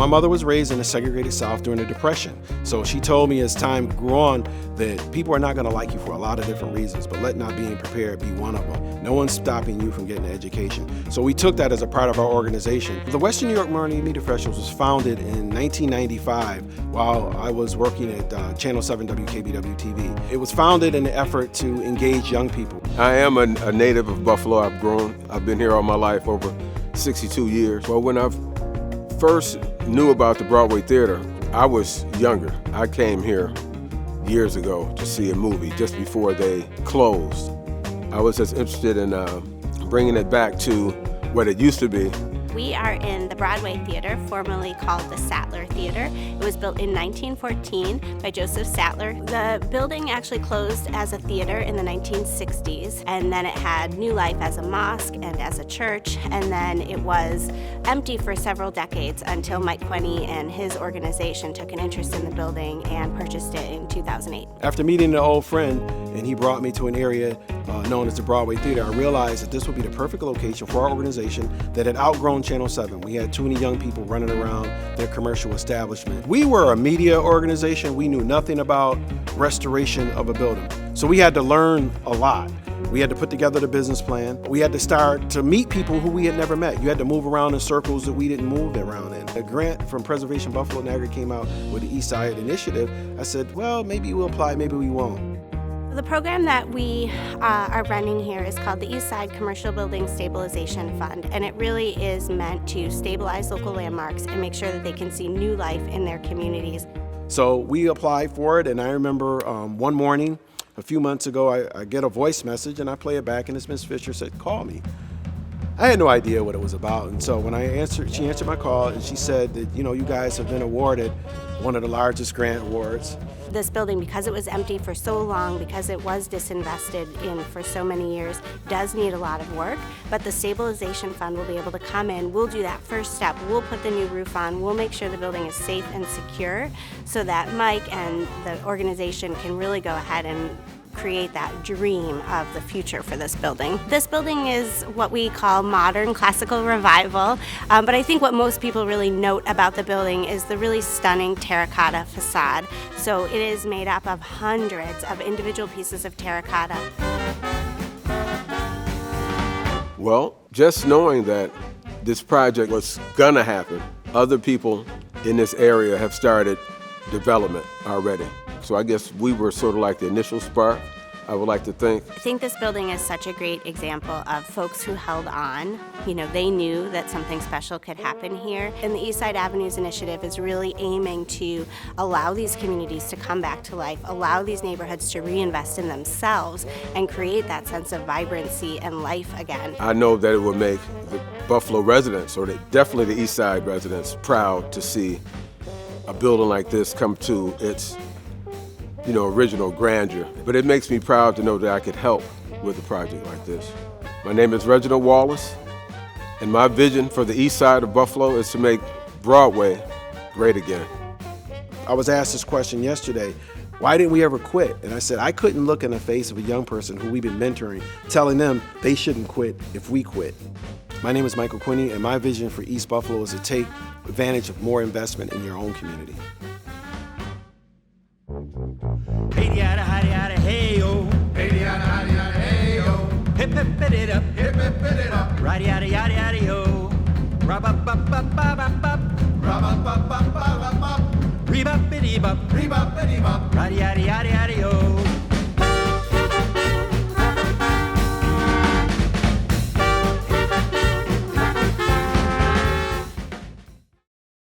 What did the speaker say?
My mother was raised in the segregated South during the Depression. So she told me as time grew on that people are not going to like you for a lot of different reasons, but let not being prepared be one of them. No one's stopping you from getting an education. So we took that as a part of our organization. The Western New York Minority Media Professionals was founded in 1995 while I was working at Channel 7 WKBW TV. It was founded in an effort to engage young people. I am a native of Buffalo. I've been here all my life, over 62 years. Well, when I first knew about the Broadway Theater, I was younger. I came here years ago to see a movie just before they closed. I was just interested in bringing it back to what it used to be. We are in the Broadway Theater, formerly called the Sattler Theater. It was built in 1914 by Joseph Sattler. The building actually closed as a theater in the 1960s, and then it had new life as a mosque and as a church, and then it was empty for several decades until Mike Quinney and his organization took an interest in the building and purchased it in 2008. After meeting an old friend, and he brought me to an area known as the Broadway Theater, I realized that this would be the perfect location for our organization that had outgrown Channel 7. We had too many young people running around their commercial establishment. We were a media organization. We knew nothing about restoration of a building. So we had to learn a lot. We had to put together the business plan. We had to start to meet people who we had never met. You had to move around in circles that we didn't move around in. A grant from Preservation Buffalo Niagara came out with the East Side Initiative. I said, well, maybe we'll apply, maybe we won't. The program that we are running here is called the East Side Commercial Building Stabilization Fund, and it really is meant to stabilize local landmarks and make sure that they can see new life in their communities. So we applied for it, and I remember one morning a few months ago, I get a voice message and I play it back, and it's Ms. Fisher said, call me. I had no idea what it was about, and so when she answered my call, and she said that, you guys have been awarded one of the largest grant awards. This building, because it was empty for so long, because it was disinvested in for so many years, does need a lot of work, but the stabilization fund will be able to come in. We'll do that first step. We'll put the new roof on. We'll make sure the building is safe and secure so that Mike and the organization can really go ahead and create that dream of the future for this building. This building is what we call modern classical revival, but I think what most people really note about the building is the really stunning terracotta facade. So it is made up of hundreds of individual pieces of terracotta. Well, just knowing that this project was gonna happen, other people in this area have started development already. So I guess we were sort of like the initial spark, I would like to think. I think this building is such a great example of folks who held on. They knew that something special could happen here. And the Eastside Avenues Initiative is really aiming to allow these communities to come back to life, allow these neighborhoods to reinvest in themselves and create that sense of vibrancy and life again. I know that it would make the Buffalo residents, or definitely the Eastside residents, proud to see a building like this come to its original grandeur. But it makes me proud to know that I could help with a project like this. My name is Reginald Wallace, and my vision for the east side of Buffalo is to make Broadway great again. I was asked this question yesterday, why didn't we ever quit? And I said, I couldn't look in the face of a young person who we've been mentoring, telling them they shouldn't quit if we quit. My name is Michael Quinney, and my vision for East Buffalo is to take advantage of more investment in your own community. Hey yada hada yada hey yo. Hey yada hada yada hey yo. Hip hip it up. Hip hip it up. Right yada yada yada yo. Rub up up up up up up. Rub up up up up up up. Rebop biddy bop. Rebop biddy bop. Right yada yada yada.